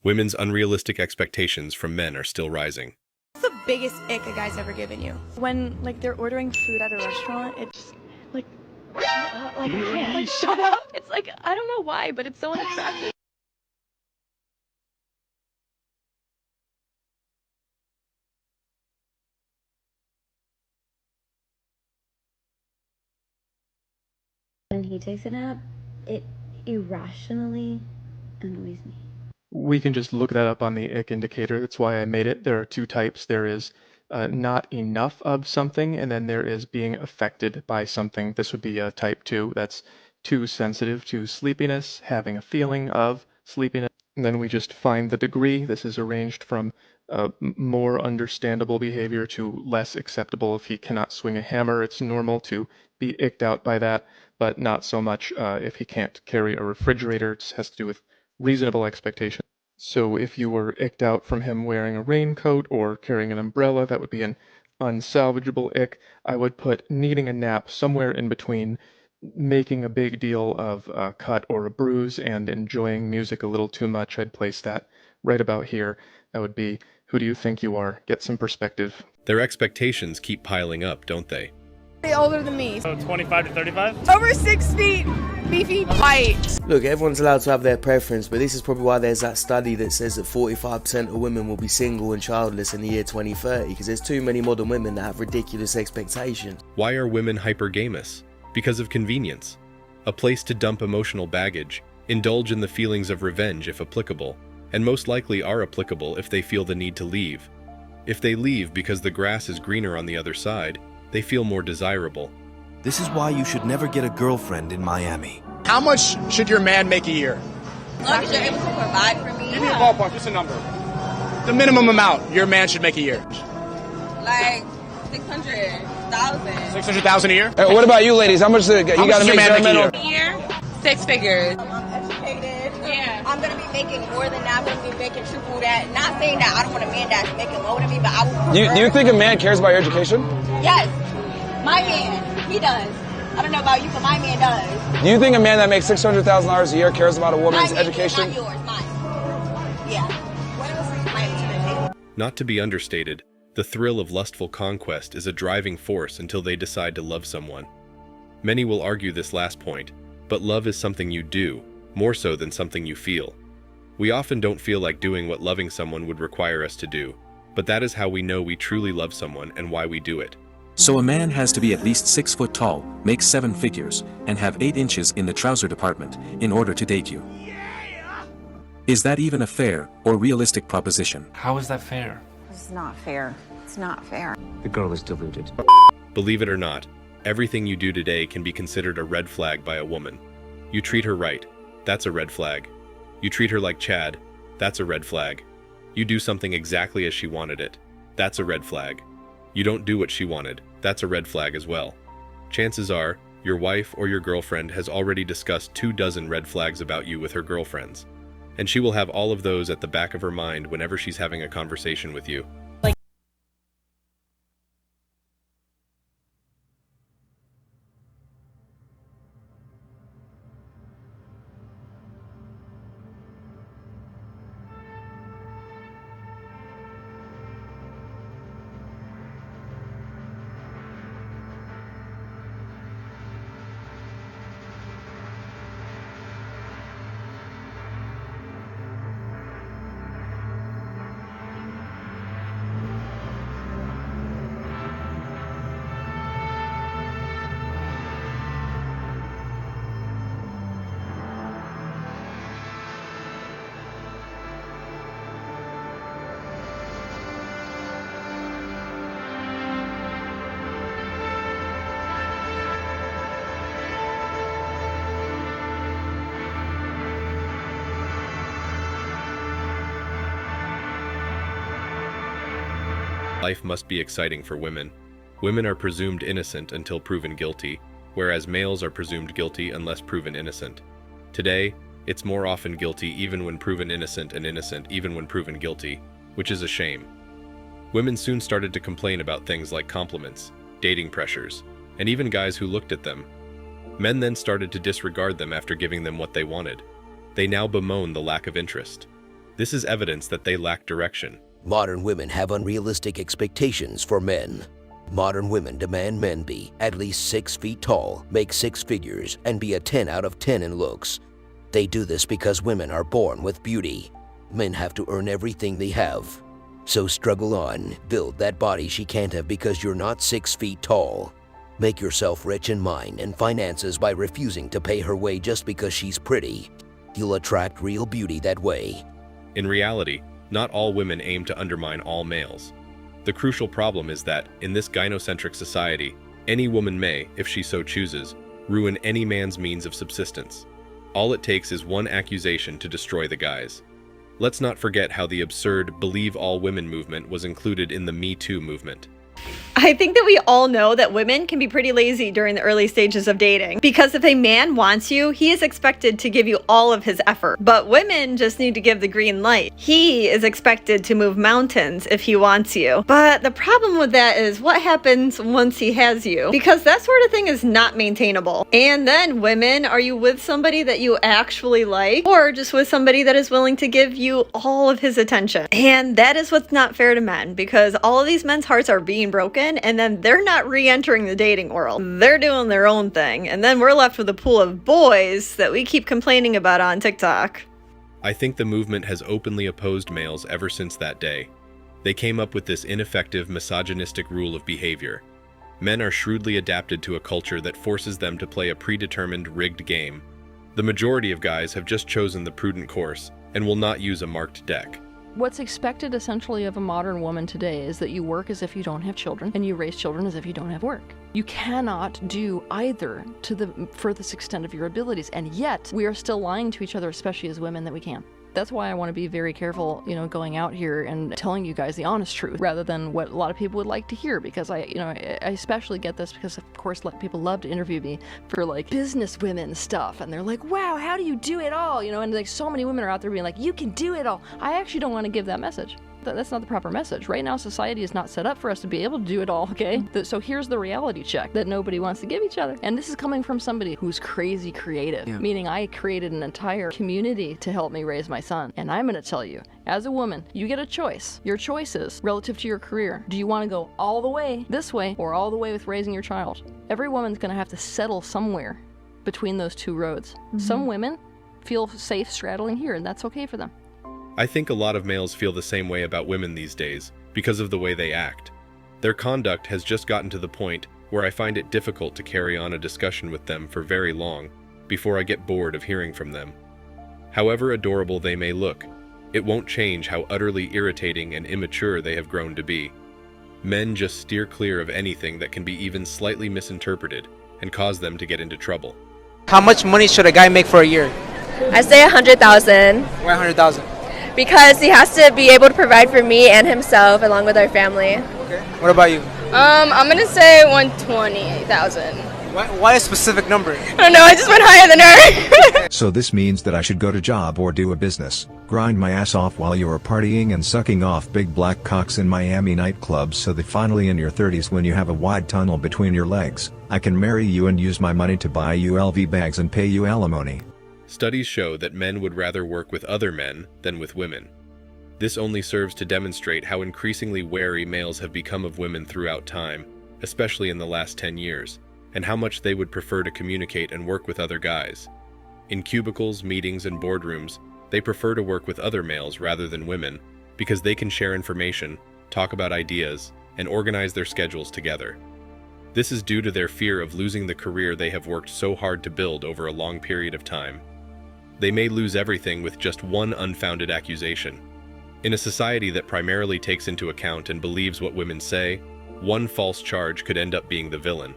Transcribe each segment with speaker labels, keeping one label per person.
Speaker 1: Women's unrealistic expectations from men are still rising.
Speaker 2: What's the biggest ick a guy's ever given you? When, like, they're ordering food at a restaurant, it's like, shut up, like, I can't, like, shut up. It's like, I don't know why, but it's so unattractive.
Speaker 3: When he takes a nap, it irrationally annoys me.
Speaker 4: We can just look that up on the ick indicator. That's why I made it. There are two types. There is not enough of something, and then there is being affected by something. This would be a type 2. That's too sensitive to sleepiness, having a feeling of sleepiness. And then we just find the degree. This is arranged from more understandable behavior to less acceptable. If he cannot swing a hammer, it's normal to be icked out by that, but not so much if he can't carry a refrigerator. It has to do with reasonable expectation. So if you were icked out from him wearing a raincoat or carrying an umbrella, that would be an unsalvageable ick. I would put needing a nap somewhere in between making a big deal of a cut or a bruise and enjoying music a little too much. I'd place that right about here. That would be, who do you think you are? Get some perspective.
Speaker 1: Their expectations keep piling up, don't they?
Speaker 2: Older than me.
Speaker 5: So 25 to 35?
Speaker 2: Over 6 feet, beefy, white.
Speaker 6: Look, everyone's allowed to have their preference, but this is probably why there's that study that says that 45% of women will be single and childless in the year 2030, because there's too many modern women that have ridiculous expectations.
Speaker 1: Why are women hypergamous? Because of convenience. A place to dump emotional baggage, indulge in the feelings of revenge if applicable, and most likely are applicable if they feel the need to leave. If they leave because the grass is greener on the other side, they feel more desirable.
Speaker 7: This is why you should never get a girlfriend in Miami.
Speaker 8: How much should your man make a year?
Speaker 9: As long as you're able to provide for me.
Speaker 8: Give me a ballpark, just a number. The minimum amount your man should make a year.
Speaker 9: Like 600,000.
Speaker 8: 600,000 a year?
Speaker 10: What about you ladies? How much you got to make
Speaker 9: A year? 6 figures.
Speaker 2: I'm educated.
Speaker 9: Yeah.
Speaker 2: I'm gonna be making more than that. I'm gonna be making triple that. Not saying that I don't want a man that's making lower than me, but I would prefer.
Speaker 10: Do you think a man cares about your education?
Speaker 2: Yes. My man, he does. I don't know about you, but my man does.
Speaker 10: Do you think a man that makes $600,000 a year cares about a woman's education?
Speaker 2: Not yours, mine. Yeah. What else? Mine.
Speaker 1: Not to be understated, the thrill of lustful conquest is a driving force until they decide to love someone. Many will argue this last point, but love is something you do, more so than something you feel. We often don't feel like doing what loving someone would require us to do, but that is how we know we truly love someone and why we do it.
Speaker 7: So a man has to be at least 6 foot tall, make 7 figures, and have 8 inches in the trouser department in order to date you. Is that even a fair or realistic proposition?
Speaker 5: How is that fair?
Speaker 11: It's not fair. It's not fair.
Speaker 7: The girl is deluded.
Speaker 1: Believe it or not, everything you do today can be considered a red flag by a woman. You treat her right, that's a red flag. You treat her like Chad, that's a red flag. You do something exactly as she wanted it, that's a red flag. You don't do what she wanted, that's a red flag as well. Chances are, your wife or your girlfriend has already discussed 24 red flags about you with her girlfriends. And she will have all of those at the back of her mind whenever she's having a conversation with you. Life must be exciting for women. Women are presumed innocent until proven guilty, whereas males are presumed guilty unless proven innocent. Today, it's more often guilty even when proven innocent and innocent even when proven guilty, which is a shame. Women soon started to complain about things like compliments, dating pressures, and even guys who looked at them. Men then started to disregard them after giving them what they wanted. They now bemoan the lack of interest. This is evidence that they lack direction.
Speaker 12: Modern women have unrealistic expectations for men. Modern women demand men be at least 6 feet tall, make 6 figures, and be a 10 out of 10 in looks. They do this because women are born with beauty. Men have to earn everything they have. So struggle on, build that body she can't have because you're not 6 feet tall. Make yourself rich in mind and finances by refusing to pay her way just because she's pretty. You'll attract real beauty that way.
Speaker 1: In reality, not all women aim to undermine all males. The crucial problem is that, in this gynocentric society, any woman may, if she so chooses, ruin any man's means of subsistence. All it takes is one accusation to destroy the guys. Let's not forget how the absurd "Believe All Women" movement was included in the Me Too movement.
Speaker 13: I think that we all know that women can be pretty lazy during the early stages of dating, because if a man wants you, he is expected to give you all of his effort. But women just need to give the green light. He is expected to move mountains if he wants you. But the problem with that is what happens once he has you, because that sort of thing is not maintainable. And then women, are you with somebody that you actually like, or just with somebody that is willing to give you all of his attention? And that is what's not fair to men, because all of these men's hearts are being broken, and then they're not re-entering the dating world. They're doing their own thing, and then we're left with a pool of boys that we keep complaining about on TikTok.
Speaker 1: I think the movement has openly opposed males ever since that day. They came up with this ineffective, misogynistic rule of behavior. Men are shrewdly adapted to a culture that forces them to play a predetermined, rigged game. The majority of guys have just chosen the prudent course and will not use a marked deck.
Speaker 14: What's expected essentially of a modern woman today is that you work as if you don't have children and you raise children as if you don't have work. You cannot do either to the furthest extent of your abilities, and yet we are still lying to each other, especially as women, that we can. That's why I want to be very careful, going out here and telling you guys the honest truth rather than what a lot of people would like to hear, because I especially get this because, of course, people love to interview me for like business women stuff, and they're like, wow, how do you do it all? And like so many women are out there being like, you can do it all. I actually don't want to give that message. That's not the proper message. Right now, society is not set up for us to be able to do it all, okay? So here's the reality check that nobody wants to give each other. And this is coming from somebody who's crazy creative, meaning I created an entire community to help me raise my son. And I'm gonna tell you, as a woman, you get a choice. Your choice is relative to your career. Do you wanna go all the way this way or all the way with raising your child? Every woman's gonna have to settle somewhere between those two roads. Mm-hmm. Some women feel safe straddling here, and that's okay for them.
Speaker 1: I think a lot of males feel the same way about women these days because of the way they act. Their conduct has just gotten to the point where I find it difficult to carry on a discussion with them for very long before I get bored of hearing from them. However adorable they may look, it won't change how utterly irritating and immature they have grown to be. Men just steer clear of anything that can be even slightly misinterpreted and cause them to get into trouble.
Speaker 15: How much money should a guy make for a year?
Speaker 16: I say 100,000.
Speaker 15: Why 100,000?
Speaker 16: Because he has to be able to provide for me and himself along with our family.
Speaker 15: Okay. What about you?
Speaker 16: I'm gonna say 120,000.
Speaker 15: Why a specific number?
Speaker 16: I don't know, I just went higher than her.
Speaker 17: So this means that I should go to job or do a business, grind my ass off while you're partying and sucking off big black cocks in Miami nightclubs, so that finally in your 30s, when you have a wide tunnel between your legs, I can marry you and use my money to buy you LV bags and pay you alimony.
Speaker 1: Studies show that men would rather work with other men than with women. This only serves to demonstrate how increasingly wary males have become of women throughout time, especially in the last 10 years, and how much they would prefer to communicate and work with other guys. In cubicles, meetings, and boardrooms, they prefer to work with other males rather than women because they can share information, talk about ideas, and organize their schedules together. This is due to their fear of losing the career they have worked so hard to build over a long period of time. They may lose everything with just one unfounded accusation. In a society that primarily takes into account and believes what women say, one false charge could end up being the villain.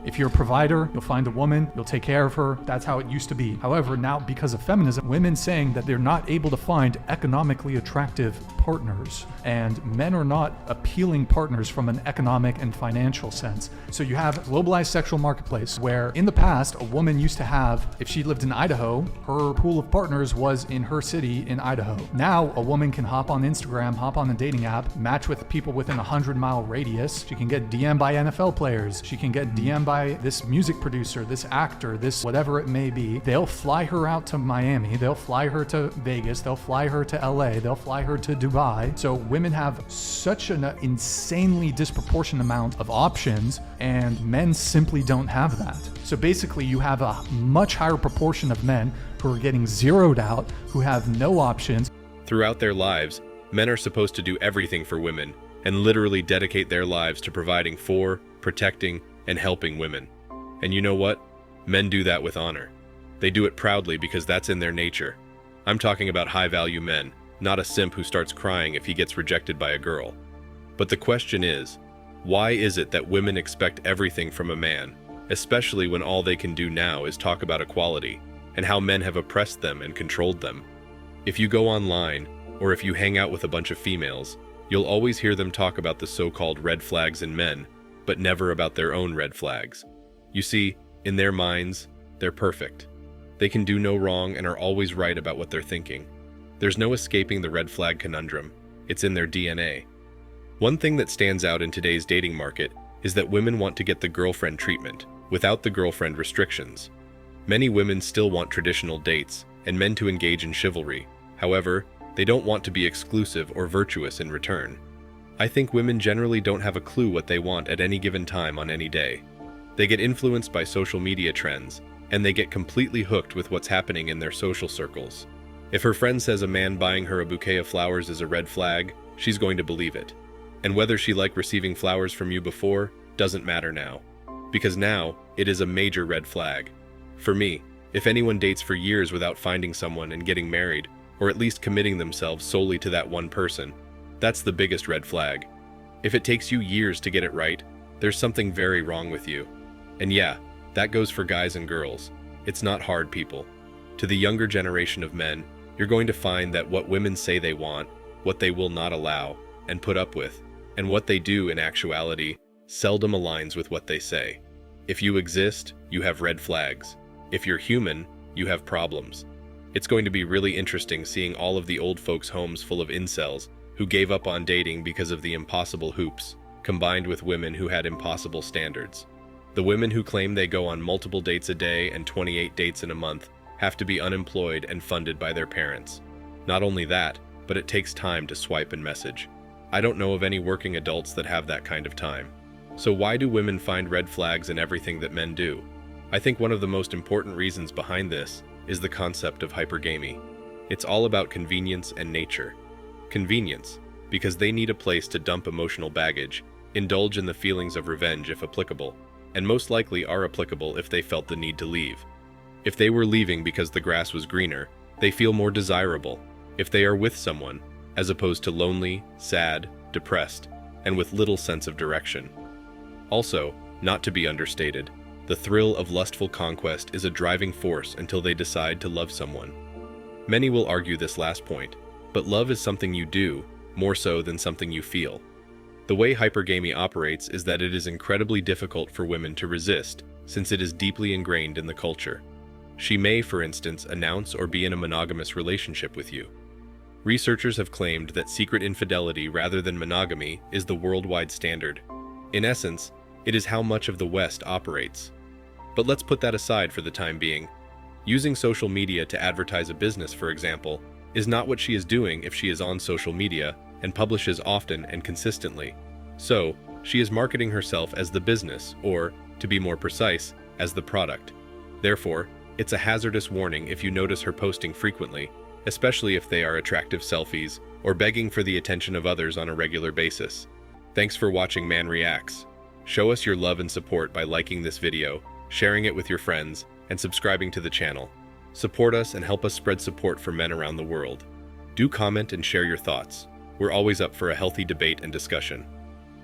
Speaker 18: If you're a provider, you'll find a woman, you'll take care of her. That's how it used to be. However, now because of feminism, women saying that they're not able to find economically attractive partners, and men are not appealing partners from an economic and financial sense. So you have a globalized sexual marketplace where in the past, a woman used to have, if she lived in Idaho, her pool of partners was in her city in Idaho. Now a woman can hop on Instagram, hop on a dating app, match with people within a 100-mile radius. She can get DM'd by NFL players. She can get DM'd by by this music producer, this actor, this whatever it may be. They'll fly her out to Miami, they'll fly her to Vegas, they'll fly her to LA, they'll fly her to Dubai. So women have such an insanely disproportionate amount of options, and men simply don't have that. So basically you have a much higher proportion of men who are getting zeroed out, who have no options.
Speaker 1: Throughout their lives, men are supposed to do everything for women and literally dedicate their lives to providing for, protecting, and helping women. And you know what? Men do that with honor. They do it proudly because that's in their nature. I'm talking about high-value men, not a simp who starts crying if he gets rejected by a girl. But the question is, why is it that women expect everything from a man, especially when all they can do now is talk about equality and how men have oppressed them and controlled them? If you go online, or if you hang out with a bunch of females, you'll always hear them talk about the so-called red flags in men, but never about their own red flags. You see, in their minds, they're perfect. They can do no wrong and are always right about what they're thinking. There's no escaping the red flag conundrum. It's in their DNA. One thing that stands out in today's dating market is that women want to get the girlfriend treatment, without the girlfriend restrictions. Many women still want traditional dates, and men to engage in chivalry. However, they don't want to be exclusive or virtuous in return. I think women generally don't have a clue what they want at any given time on any day. They get influenced by social media trends, and they get completely hooked with what's happening in their social circles. If her friend says a man buying her a bouquet of flowers is a red flag, she's going to believe it. And whether she liked receiving flowers from you before doesn't matter now. Because now, it is a major red flag. For me, if anyone dates for years without finding someone and getting married, or at least committing themselves solely to that one person, that's the biggest red flag. If it takes you years to get it right, there's something very wrong with you. And yeah, that goes for guys and girls. It's not hard, people. To the younger generation of men, you're going to find that what women say they want, what they will not allow and put up with, and what they do in actuality, seldom aligns with what they say. If you exist, you have red flags. If you're human, you have problems. It's going to be really interesting seeing all of the old folks' homes full of incels who gave up on dating because of the impossible hoops, combined with women who had impossible standards. The women who claim they go on multiple dates a day and 28 dates in a month have to be unemployed and funded by their parents. Not only that, but it takes time to swipe and message. I don't know of any working adults that have that kind of time. So why do women find red flags in everything that men do? I think one of the most important reasons behind this is the concept of hypergamy. It's all about convenience and nature. Convenience, because they need a place to dump emotional baggage, indulge in the feelings of revenge if applicable, and most likely are applicable if they felt the need to leave. If they were leaving because the grass was greener, they feel more desirable if they are with someone, as opposed to lonely, sad, depressed, and with little sense of direction. Also, not to be understated, the thrill of lustful conquest is a driving force until they decide to love someone. Many will argue this last point, but love is something you do, more so than something you feel. The way hypergamy operates is that it is incredibly difficult for women to resist, since it is deeply ingrained in the culture. She may, for instance, announce or be in a monogamous relationship with you. Researchers have claimed that secret infidelity rather than monogamy is the worldwide standard. In essence, it is how much of the West operates. But let's put that aside for the time being. Using social media to advertise a business, for example, is not what she is doing if she is on social media and publishes often and consistently. So, she is marketing herself as the business, or, to be more precise, as the product. Therefore, it's a hazardous warning if you notice her posting frequently, especially if they are attractive selfies or begging for the attention of others on a regular basis. Thanks for watching Man Reacts. Show us your love and support by liking this video, sharing it with your friends, and subscribing to the channel. Support us and help us spread support for men around the world. Do comment and share your thoughts. We're always up for a healthy debate and discussion.